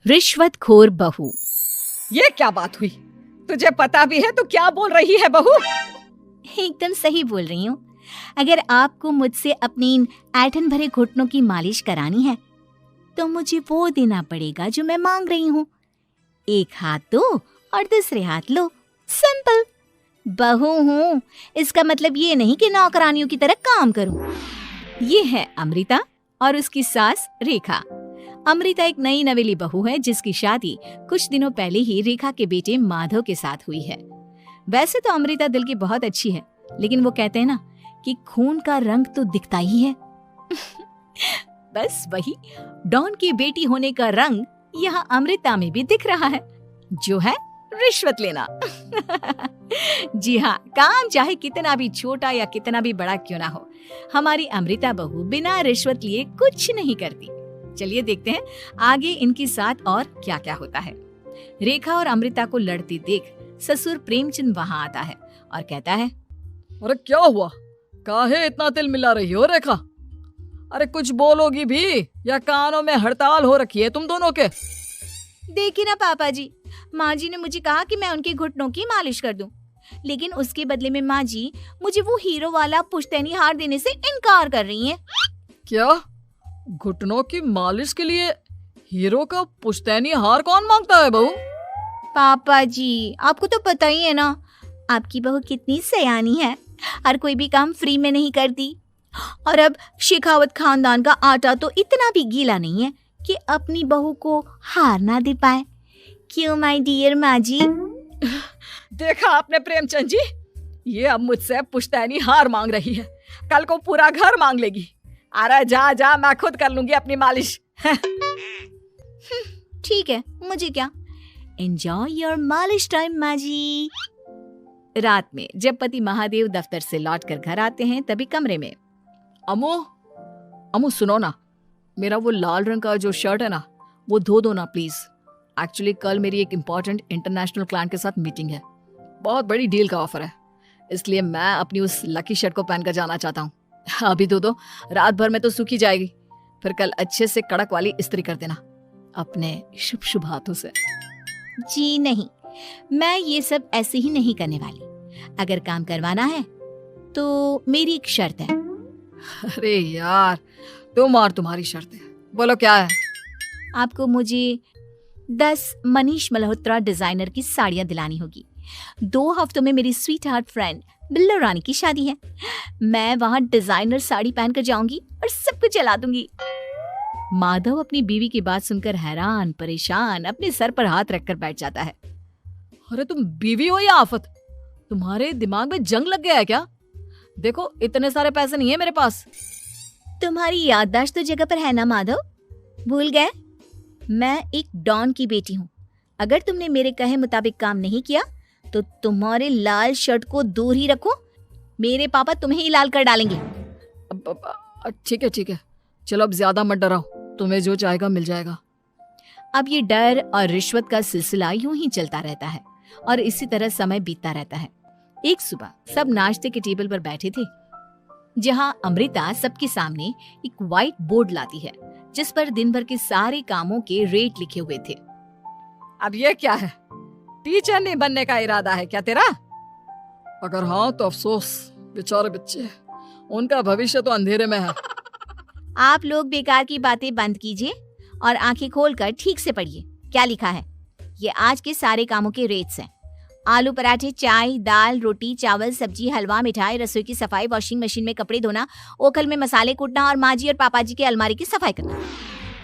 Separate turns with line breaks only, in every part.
रिश्वतखोर बहू।
ये क्या बात हुई? तुझे पता भी है तो क्या बोल रही है बहू?
एकदम सही बोल रही हूँ। अगर आपको मुझसे अपनी इन ऐंठन भरे घुटनों की मालिश करानी है तो मुझे वो देना पड़ेगा जो मैं मांग रही हूँ। एक हाथ दो और दूसरे हाथ लो, सिंपल। बहू हूँ, इसका मतलब ये नहीं कि नौकरानियों की तरह काम करूँ। ये है अमृता और उसकी सास रेखा। अमृता एक नई नवेली बहू है जिसकी शादी कुछ दिनों पहले ही रेखा के बेटे माधव के साथ हुई है। वैसे तो अमृता दिल की बहुत अच्छी है, लेकिन वो कहते हैं ना कि खून का रंग तो दिखता ही है। बस वही डॉन की बेटी होने का रंग यहाँ अमृता में भी दिख रहा है, जो है रिश्वत लेना। जी हाँ, काम चाहे कितना भी छोटा या कितना भी बड़ा क्यों ना हो, हमारी अमृता बहू बिना रिश्वत लिए कुछ नहीं करती। चलिए देखते हैं आगे इनके साथ और क्या क्या होता है। रेखा और अमृता को लड़ते देख ससुर प्रेमचंद वहाँ आता है और कहता है,
अरे क्या हुआ? काहे इतना तिल मिला रही हो रेखा? अरे कुछ बोलोगी भी या कानों में हड़ताल हो रखी है तुम दोनों के?
देखिए ना पापा जी, माँ जी ने मुझे कहा कि मैं उनके घुटनों की मालिश कर दूं, लेकिन उसके बदले में माँ जी मुझे वो हीरो वाला पुश्तैनी हार देने से इनकार कर रही हैं।
क्या? घुटनों की मालिश के लिए हीरो का पुश्तैनी हार कौन मांगता है बहू?
पापा जी, आपको तो पता ही है ना, आपकी बहू कितनी सयानी है, हर कोई भी काम फ्री में नहीं करती। और अब शेखावत खानदान का आटा तो इतना भी गीला नहीं है कि अपनी बहू को हार ना दे पाए। क्यों माय डियर माँ जी?
देखा आपने प्रेमचंद जी, ये अब मुझसे पुश्तैनी हार मांग रही है, कल को पूरा घर मांग लेगी। अरे जा जा, मैं खुद कर लूंगी अपनी मालिश।
ठीक है, मुझे क्या। एंजॉय योर मालिश टाइम माँ जी। रात में जब पति महादेव दफ्तर से लौटकर घर आते हैं तभी कमरे में,
अमो सुनो ना, मेरा वो लाल रंग का जो शर्ट है ना वो धो दो ना प्लीज। एक्चुअली कल मेरी एक इम्पोर्टेंट इंटरनेशनल क्लाइंट के साथ मीटिंग है, बहुत बड़ी डील का ऑफर है, इसलिए मैं अपनी उस लकी शर्ट को पहनकर जाना चाहता हूँ। अभी धो दो, रात भर में तो सूखी जाएगी, फिर कल अच्छे से कड़क वाली इस्त्री कर देना अपने शुभ शुभ हाथों से।
जी नहीं, मैं ये सब ऐसे ही नहीं करने वाली। अगर काम करवाना है तो मेरी एक शर्त है।
अरे यार, तुम और तुम्हारी शर्तें, बोलो क्या है?
आपको मुझे 10 मनीष मल्होत्रा डिजाइनर की साड़ियां दिलानी होगी। 2 हफ्तों में मेरी स्वीट हार्ट फ्रेंड बिल्लो रानी की शादी है। मैं वहां डिजाइनर साड़ी पहनकर जाऊंगी और सब कुछ चला दूंगी। माधव अपनी बीवी की बात सुनकर हैरान परेशान अपने सर पर हाथ रखकर बैठ जाता है।
अरे तुम बीवी हो या आफत? तुम्हारे दिमाग में जंग लग गया है क्या? देखो इतने सारे पैसे नहीं है मेरे पास।
तुम्हारी याददाश्त तो जगह पर है ना माधव, भूल गए? मैं एक डॉन की बेटी हूँ। अगर तुमने मेरे कहे मुताबिक काम नहीं किया तो तुम्हारे लाल शर्ट को दूर ही रखो, मेरे पापा तुम्हें ही लाल कर डालेंगे।
ठीक है, चलो अब ज्यादा मत डराओ, तुम्हें जो चाहेगा मिल जाएगा।
अब ये डर और रिश्वत का सिलसिला यूं ही चलता रहता है और इसी तरह समय बीतता रहता है। एक सुबह सब नाश्ते के टेबल पर बैठे थे, जहां अमृता सबके सामने एक व्हाइट बोर्ड लाती है जिस पर दिन भर के सारे कामों के रेट लिखे हुए थे।
अब ये क्या है? टीचर नहीं बनने का इरादा है क्या तेरा? अगर हाँ तो अफसोस, बेचारे बच्चे, उनका भविष्य तो अंधेरे में है।
आप लोग बेकार की बातें बंद कीजिए और आंखें खोलकर ठीक से पढ़िए क्या लिखा है। ये आज के सारे कामों के रेट्स हैं। आलू पराठे, चाय, दाल, रोटी, चावल, सब्जी, हलवा, मिठाई, रसोई की सफाई, वॉशिंग मशीन में कपड़े धोना, ओखल में मसाले कूटना और माँ जी और पापा जी के अलमारी की सफाई करना।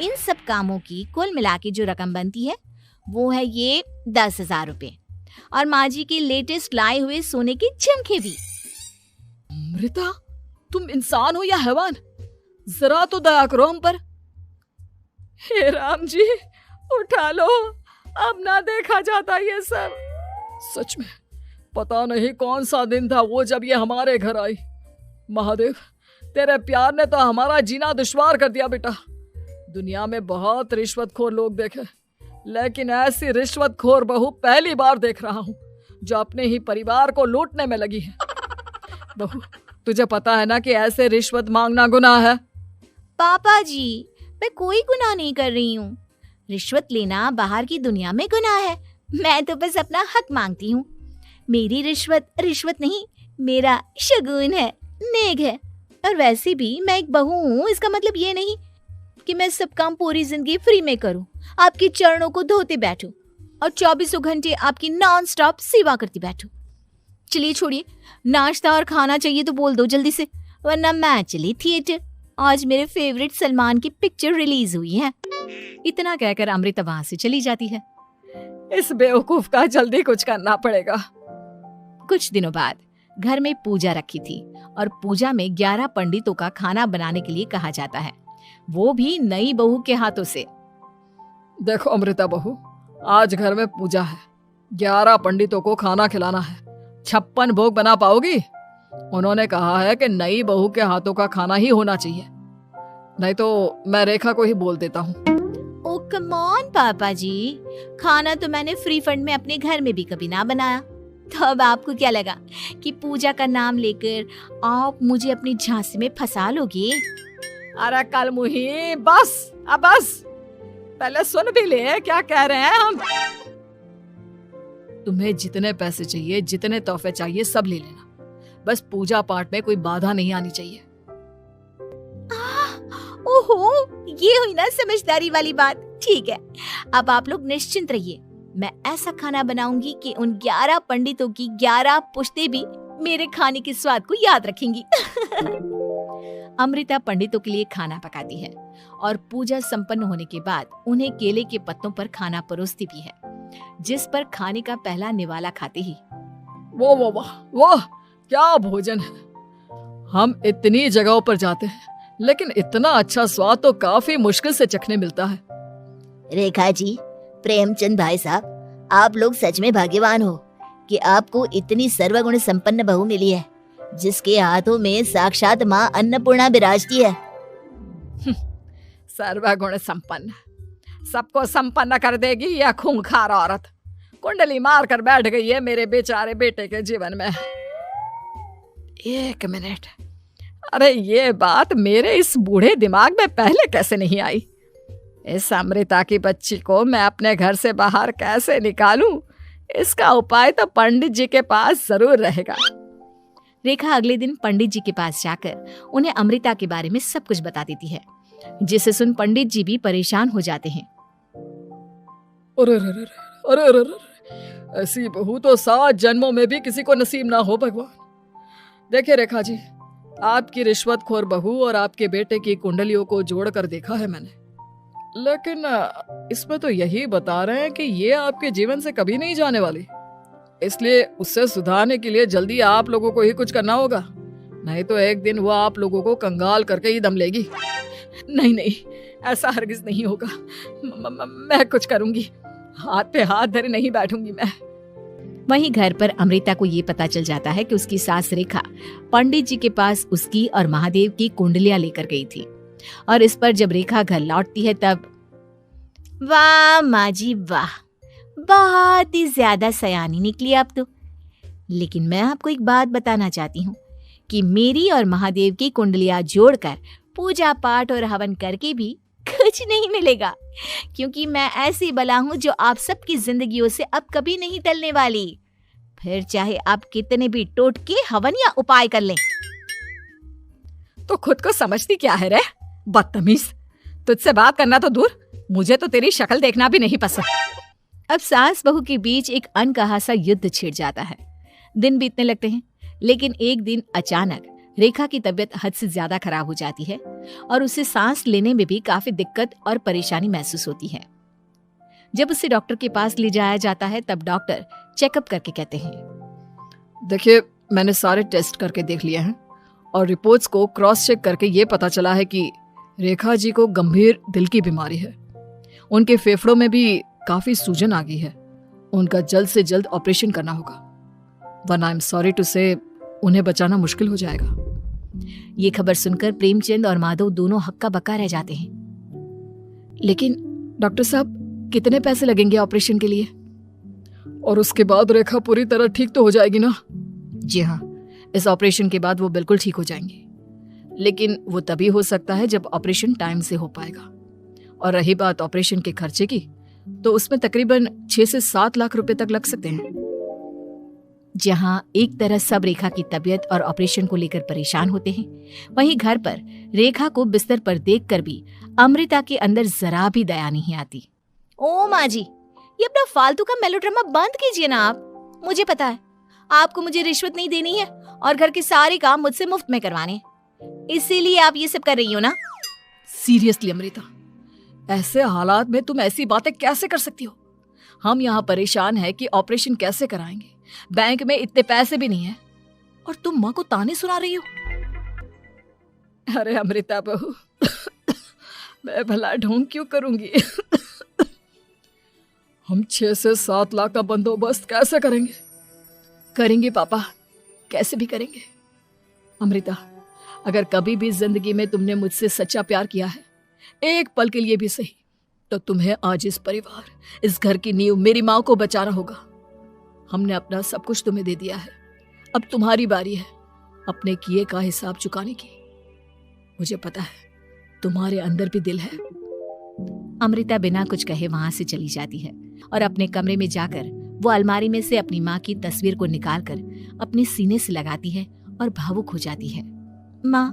इन सब कामों की कुल मिला के जो रकम बनती है वो है ये 10,000 रुपए और माँ जी के लेटेस्ट लाए हुए सोने के झुमके भी।
अमृता, तुम इंसान हो या हैवान? जरा तो दया करो हम पर। हे राम जी, उठा लो, अब ना देखा जाता ये सब। सच में पता नहीं कौन सा दिन था वो जब ये हमारे घर आई। महादेव, तेरे प्यार ने तो हमारा जीना दुश्वार कर दिया बेटा। दुनिया में बहुत रिश्वतखोर लोग देखे, लेकिन ऐसी रिश्वतखोर बहू पहली बार देख रहा हूँ जो अपने ही परिवार को लूटने में लगी है। बहू, तुझे पता है ना कि ऐसे रिश्वत मांगना गुनाह है।
पापा जी, मैं कोई गुनाह नहीं कर रही हूँ। रिश्वत लेना बाहर की दुनिया में गुनाह है। मैं तो बस अपना हक मांगती हूँ। मेरी रिश्वत रिश्वत नहीं, मेरा शगुन है, नेक है। और वैसे भी मैं एक बहू हूँ, इसका मतलब ये नहीं कि मैं सब काम पूरी जिंदगी फ्री में करूँ, आपके चरणों को धोते बैठूं और 24 घंटे आपकी नॉन स्टॉप सेवा करती बैठूं। चलिए छोड़िए, नाश्ता और खाना चाहिए तो बोल दो जल्दी से, वरना मैं चली थिएटर। आज मेरे फेवरेट सलमान की पिक्चर रिलीज हुई है। इतना कहकर अमृता वहां से चली जाती है।
इस बेवकूफ का जल्दी कुछ करना पड़ेगा।
कुछ दिनों बाद घर में पूजा रखी थी और पूजा में 11 पंडितों का खाना बनाने के लिए कहा जाता है, वो भी नई बहू के हाथों से।
देखो अमृता बहू, आज घर में पूजा है, 11 पंडितों को खाना खिलाना है, 56 भोग बना पाओगी? उन्होंने कहा है कि नई बहू के हाथों का खाना ही होना चाहिए, नहीं तो मैं रेखा को ही बोल देता हूँ।
ओ कम ऑन पापा जी, खाना तो मैंने फ्री फंड में अपने घर में भी कभी ना बनाया, तो अब आपको क्या लगा कि पूजा का नाम लेकर आप मुझे अपनी झांसी में फंसा लोगे?
अरे कल मुही, बस अब बस, पहले सुन भी ले क्या कह रहे हैं हम। तुम्हें जितने पैसे चाहिए, जितने तोहफे चाहिए, सब ले लेना, बस पूजा पाठ में कोई बाधा नहीं आनी चाहिए।
ओहो, ये हुई ना समझदारी वाली बात। ठीक है, अब आप लोग निश्चिंत रहिए, मैं ऐसा खाना बनाऊंगी कि उन 11 पंडितों की 11 पुश्तें भी मेरे खाने के स्वाद को याद रखेंगी। अमृता पंडितों के लिए खाना पकाती है और पूजा संपन्न होने के बाद उन्हें केले के पत्तों पर खाना परोसती भी है, जिस पर खाने का पहला निवाला खाते ही
वो वाह वाह वाह, क्या भोजन है। हम इतनी जगहों पर जाते हैं, लेकिन इतना अच्छा स्वाद तो काफी मुश्किल से चखने मिलता है।
रेखा जी, प्रेमचंद भाई साहब, आप लोग सच में भाग्यवान हो कि आपको इतनी सर्वगुण संपन्न बहू मिली है, जिसके हाथों में साक्षात माँ अन्नपूर्णा विराजती है।
सर्वगुण संपन्न, सबको संपन्न कर देगी यह खूंखार औरत, कुंडली मार कर बैठ गई है मेरे बेचारे बेटे के जीवन में। एक मिनट, अरे ये बात मेरे इस बूढ़े दिमाग में पहले कैसे नहीं आई? इस अमृता की बच्ची को मैं अपने घर से बाहर कैसे निकालूं? इसका उपाय तो पंडित जी के पास जरूर रहेगा।
रेखा अगले दिन पंडित जी के पास जाकर उन्हें अमृता के बारे में सब कुछ बता देती है, जिसे सुन पंडित जी भी परेशान हो जाते हैं।
अरे अरे अरे अरे अरे, ऐसी बहू तो 7 जन्मों में भी किसी को नसीब ना हो भगवान। देखिए रेखा जी, आपकी रिश्वतखोर बहू और आपके बेटे की कुंडलियों को जोड़कर देखा है मैंने, लेकिन इसमें तो यही बता रहे हैं कि ये आपके जीवन से कभी नहीं जाने वाली। इसलिए उससे सुधारने के लिए जल्दी आप लोगों को ही कुछ करना होगा, नहीं तो एक दिन वो आप लोगों को कंगाल करके ही दम लेगी। नहीं नहीं, ऐसा हरगिज नहीं होगा। मैं कुछ करूंगी, हाथ पे हाथ धरे नहीं बैठूंगी मैं।
वहीं घर पर अमृता को ये पता चल जाता है कि उसकी सास रेखा पंडित जी के पास उसकी और महादेव की कुंडलियां लेकर गई थी, और इस पर जब रेखा घर लौटती है तब वाह माँ जी वाह, बहुत ही ज्यादा सयानी निकली आप तो। लेकिन मैं आपको एक बात बताना चाहती हूँ कि मेरी और महादेव की कुंडलियां जोड़कर पूजा पाठ और हवन करके भी कुछ नहीं मिलेगा, क्योंकि मैं ऐसी बला हूँ जो आप सबकी जिंदगियों से अब कभी नहीं टलने वाली, फिर चाहे आप कितने भी टोटके हवन या उपाय कर लें।
तो खुद को समझती क्या है रे बदतमीज, तुझसे बात करना तो दूर, मुझे तो तेरी शक्ल देखना भी नहीं पसंद।
अब सास बहू के बीच एक अनकहा सा युद्ध छिड़ जाता है। दिन बीतने लगते हैं, लेकिन एक दिन अचानक रेखा की तबीयत हद से ज्यादा खराब हो जाती है और उसे सांस लेने में भी काफी दिक्कत और परेशानी महसूस होती है। जब उसे डॉक्टर के पास ले जाया जाता है तब डॉक्टर चेकअप करके कहते हैं,
देखिए मैंने सारे टेस्ट करके देख लिए हैं और रिपोर्ट्स को क्रॉस चेक करके ये पता चला है कि रेखा जी को गंभीर दिल की बीमारी है। उनके फेफड़ों में भी काफी सूजन आ गई है, उनका जल्द से जल्द ऑपरेशन करना होगा, वरना आई एम सॉरी टू से उन्हें बचाना मुश्किल हो जाएगा।
ये खबर सुनकर प्रेमचंद और माधव दोनों हक्का बक्का रह जाते हैं।
लेकिन डॉक्टर साहब, कितने पैसे लगेंगे ऑपरेशन के लिए? और उसके बाद रेखा पूरी तरह ठीक तो हो जाएगी ना?
जी हाँ,
इस ऑपरेशन के बाद वो बिल्कुल ठीक हो जाएंगे, लेकिन वो तभी हो सकता है जब ऑपरेशन टाइम से हो पाएगा, और रही बात ऑपरेशन के खर्चे की, तो उसमें तकरीबन 6 से 7 लाख रुपए तक लग सकते हैं।
जहां एक तरह सब रेखा की तबीयत और ऑपरेशन को लेकर परेशान होते हैं, वहीं घर पर रेखा को बिस्तर पर देखकर भी अमृता के अंदर जरा भी दया नहीं आती। ओ माँ जी, ये अपना फालतू का मेलोड्रामा बंद कीजिए ना आप। मुझे पता है आपको मुझे रिश्वत नहीं देनी है और घर के सारे काम मुझसे मुफ्त में करवाने, इसीलिए आप ये सब कर रही हो ना।
सीरियसली अमृता, ऐसे हालात में तुम ऐसी बातें कैसे कर सकती हो? हम यहाँ परेशान हैं कि ऑपरेशन कैसे कराएंगे, बैंक में इतने पैसे भी नहीं है, और तुम माँ को ताने सुना रही हो। अरे अमृता बहू, मैं भला ढोंग क्यों करूंगी? हम 6 से 7 लाख का बंदोबस्त कैसे करेंगे? करेंगे पापा, कैसे भी करेंगे। अमृता, अगर कभी भी जिंदगी में तुमने मुझसे सच्चा प्यार किया है, एक पल के लिए भी सही, तो तुम्हें आज इस परिवार, इस घर की नींव, मेरी माँ को बचाना होगा। हमने अपना सब कुछ तुम्हें दे दिया है, अब तुम्हारी बारी है अपने किए का हिसाब चुकाने की। मुझे पता है तुम्हारे अंदर भी दिल है।
अमृता बिना कुछ कहे वहां से चली जाती है और अपने कमरे में जाकर वो अलमारी में से अपनी माँ की तस्वीर को निकालकर अपने सीने से लगाती है और भावुक हो जाती है। माँ,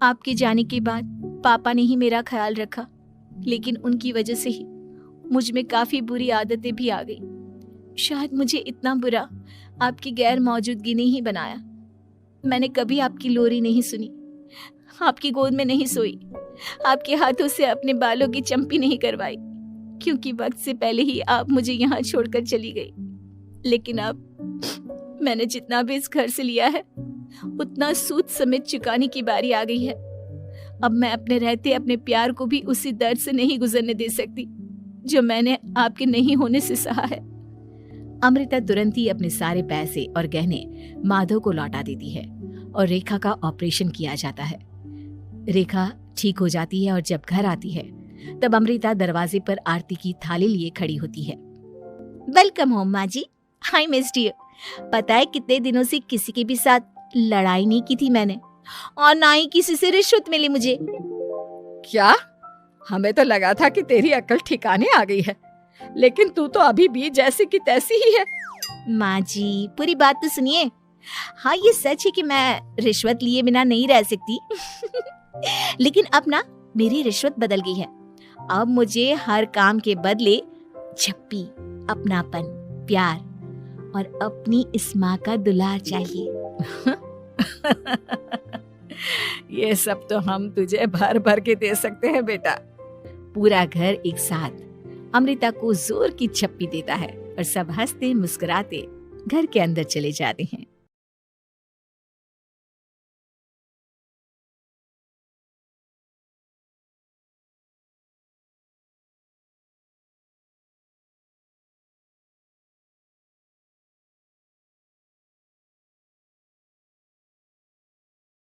आपके जाने के बाद पापा ने ही मेरा ख्याल रखा, लेकिन उनकी वजह से ही मुझ में काफी बुरी आदतें भी आ गई। शायद मुझे इतना बुरा आपकी गैर मौजूदगी ने ही बनाया। मैंने कभी आपकी लोरी नहीं सुनी, आपकी गोद में नहीं सोई, आपके हाथों से अपने बालों की चंपी नहीं करवाई, क्योंकि वक्त से पहले ही आप मुझे यहाँ छोड़कर चली गई। लेकिन अब मैंने जितना भी इस घर से लिया है, उतना सूद समेत चुकाने की बारी आ गई है। अब मैं अपने रहते अपने प्यार को भी उसी दर्द से नहीं गुजरने दे सकती जो मैंने आपके नहीं होने से सहा है। अमृता तुरंत ही अपने सारे पैसे और गहने माधव को लौटा देती है और रेखा का ऑपरेशन किया जाता है। रेखा ठीक हो जाती है और जब घर आती है तब अमृता दरवाजे पर आरती की थाली लिए खड़ी होती है। वेलकम होम माँ जी, आई मिस्ड यू। पता है कितने दिनों से किसी के भी साथ लड़ाई नहीं की थी मैंने, और ना ही किसी से रिश्वत मिली मुझे।
क्या? हमें तो लगा था कि तेरी अक्ल ठिकाने आ गई है, लेकिन तू तो अभी भी जैसी की तैसी ही है।
माँ जी, पूरी बात तो सुनिए। हाँ, ये सच है कि मैं रिश्वत लिए बिना नहीं रह सकती लेकिन अब ना मेरी रिश्वत बदल गई है। अब मुझे हर काम के बदले झप्पी, अपनापन, प्यार और अपनी इस माँ का दुलार चाहिए।
ये सब तो हम तुझे भर भर के दे सकते हैं बेटा।
पूरा घर एक साथ अमृता को जोर की झप्पी देता है और सब हंसते मुस्कुराते घर के अंदर चले जाते हैं।